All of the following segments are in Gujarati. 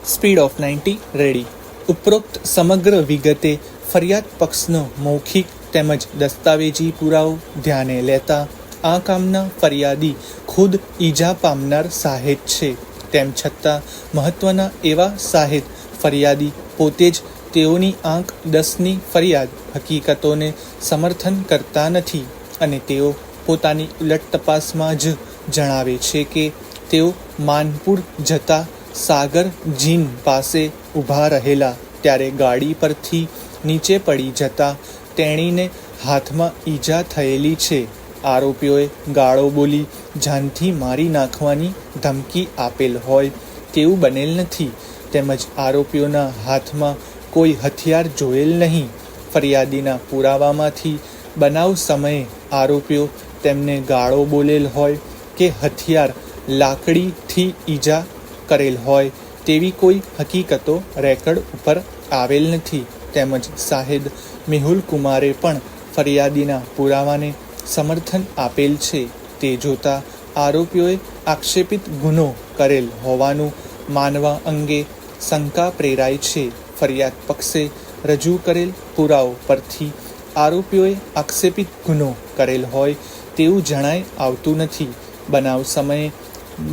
Speed of 90 ready. ઉપરોક્ત સમગ્ર વિગતે ફરિયાદ પક્ષનો મૌખિક તેમજ દસ્તાવેજી પુરાવો ધ્યાને લેતા આ કામના ફરિયાદી ખુદ ઈજા પામનાર સાહેદ છે. તેમ છતાં મહત્વના એવા સાહેદ ફરિયાદી પોતે જ તેઓની આંક 10ની ફરિયાદ હકીકતોને સમર્થન કરતા નથી અને તેઓ પોતાની ઉલટ તપાસમાં જ જણાવે છે કે તેઓ માનપુર જતા સાગર જીન પાસે ઊભા રહેલા ત્યારે ગાડી પરથી નીચે પડી જતા તેણીને હાથમાં ઈજા થયેલી છે. આરોપીઓએ ગાળો બોલી જાનથી મારી નાખવાની ધમકી આપેલ હોય તેવું બનેલ નથી તેમજ આરોપીઓના હાથમાં કોઈ હથિયાર જોયેલ નહીં. ફરિયાદીના પુરાવામાંથી બનાવ સમયે આરોપીઓ તેમને ગાળો બોલેલ હોય કે હથિયાર લાકડીથી ઈજા કરેલ હોય તેવી કોઈ હકીકતો રેકર્ડ ઉપર આવેલ નથી. તેમજ સાહેદ મેહુલ કુમારે પણ ફરિયાદીના પુરાવાને સમર્થન આપેલ છે. તે જોતા આરોપીઓએ આક્ષેપિત ગુનો કરેલ હોવાનું માનવા અંગે શંકા પ્રેરાય છે. ફરિયાદ પક્ષે રજૂ કરેલ પુરાવો પરથી આરોપીઓએ આક્ષેપિત ગુનો કરેલ હોય તેવું જણાય આવતું નથી. બનાવ સમયે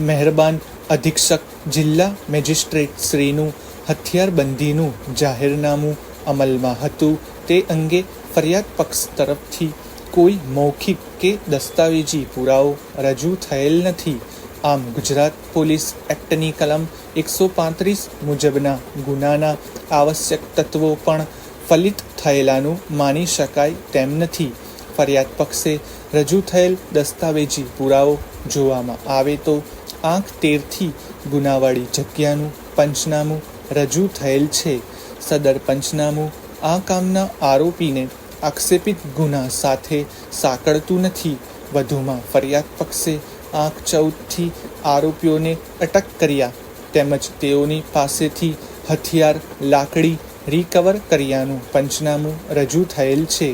મહેરબાન અધિક્ષક જિલ્લા મેજિસ્ટ્રેટ શ્રીનું હથિયારબંધીનું જાહેરનામું અમલમાં હતું. તે અંગે ફરિયાદ પક્ષ તરફથી કોઈ મૌખિક કે દસ્તાવેજી પુરાવો રજૂ થયેલ નથી. આમ ગુજરાત પોલીસ એક્ટની કલમ 135 મુજબના ગુનાના આવશ્યક તત્વો પણ ફલિત થયેલાનું માની શકાય તેમ નથી. ફરિયાદ પક્ષે રજૂ થયેલ દસ્તાવેજી પુરાવો જોવામાં આવે તો આંક 13થી ગુનાવાળી જગ્યાનું પંચનામું રજૂ થયેલ છે. સદર પંચનામું આ કામના આરોપીને આક્ષેપિત ગુના સાથે સાંકળતું નથી. વધુમાં ફરિયાદ પક્ષે આંક 14થી આરોપીઓને અટક કર્યા તેમજ તેઓની પાસેથી હથિયાર લાકડી રિકવર કર્યાનું પંચનામું રજૂ થયેલ છે.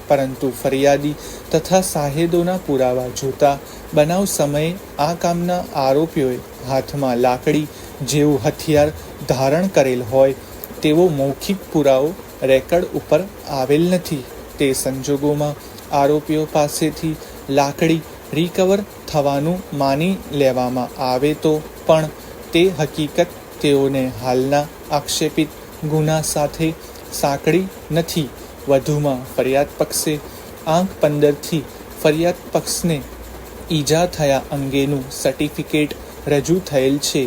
પરંતુ ફરિયાદી તથા સાહેદોના પુરાવા જોતા બનાવ સમયે આ કામના આરોપીઓએ હાથમાં લાકડી જેવું હથિયાર ધારણ કરેલ હોય તેવો મૌખિક પુરાવો રેકર્ડ ઉપર આવેલ નથી. તે સંજોગોમાં આરોપીઓ પાસેથી લાકડી રિકવર થવાનું માની લેવામાં આવે તો પણ તે હકીકત તેઓને હાલના આક્ષેપિત ગુના સાથે સાંકળી નથી. વધુમાં ફરિયાદ પક્ષે આંક 15થી ફરિયાદ પક્ષને ઈજા થયા અંગેનું સર્ટિફિકેટ રજૂ થયેલ છે.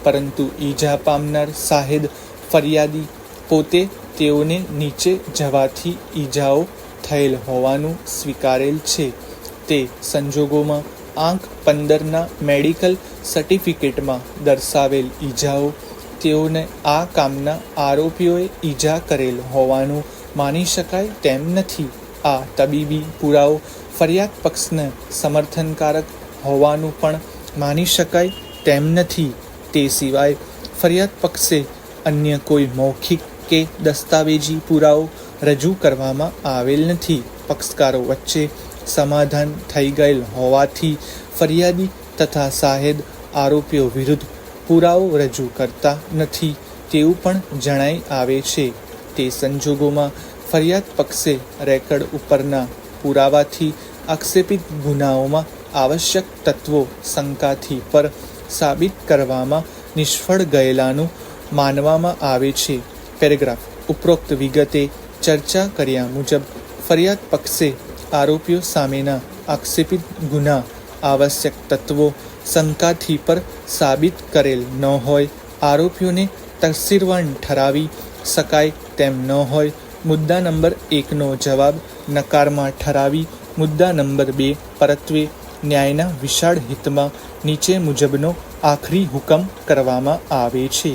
પરંતુ ઈજા પામનાર સાહેદ ફરિયાદી પોતે તેઓને નીચે જવાથી ઈજાઓ થયેલ હોવાનું સ્વીકારેલ છે. તે સંજોગોમાં આંક 15ના મેડિકલ સર્ટિફિકેટમાં દર્શાવેલ ઈજાઓ તેઓને આ કામના આરોપીઓએ ઈજા કરેલ હોવાનું માની શકાય તેમ નથી. આ તબીબી પુરાવો ફરિયાદ પક્ષને સમર્થનકારક હોવાનું પણ માની શકાય તેમ નથી. તે સિવાય ફરિયાદ પક્ષે અન્ય કોઈ મૌખિક કે દસ્તાવેજી પુરાવો રજૂ કરવામાં આવેલ નથી. પક્ષકારો વચ્ચે સમાધાન થઈ ગયેલ હોવાથી ફરિયાદી તથા સાહેદ આરોપીઓ વિરુદ્ધ પુરાવો રજૂ કરતા નથી તેવું પણ જણાઈ આવે છે. તે સંજોગોમાં ફરિયાદ પક્ષે રેકર્ડ ઉપરના પુરાવાથી આક્ષેપિત ગુનાઓમાં આવશ્યક તત્વો શંકાથી પર સાબિત કરવામાં નિષ્ફળ ગયેલાનું માનવામાં આવે છે. પેરેગ્રાફ. ઉપરોક્ત વિગતે ચર્ચા કર્યા મુજબ ફરિયાદ પક્ષે આરોપીઓ સામેના આક્ષેપિત ગુના આવશ્યક તત્વો શંકાથી પર સાબિત કરેલ ન હોય, આરોપીઓને તકસીરવાન ઠરાવી શકાય તેમ ન હોય, મુદ્દા નંબર 1નો જવાબ નકારમાં ઠરાવી મુદ્દા નંબર 2 પરત્વે ન્યાયના વિશાળ હિતમાં નીચે મુજબનો આખરી હુકમ કરવામાં આવે છે.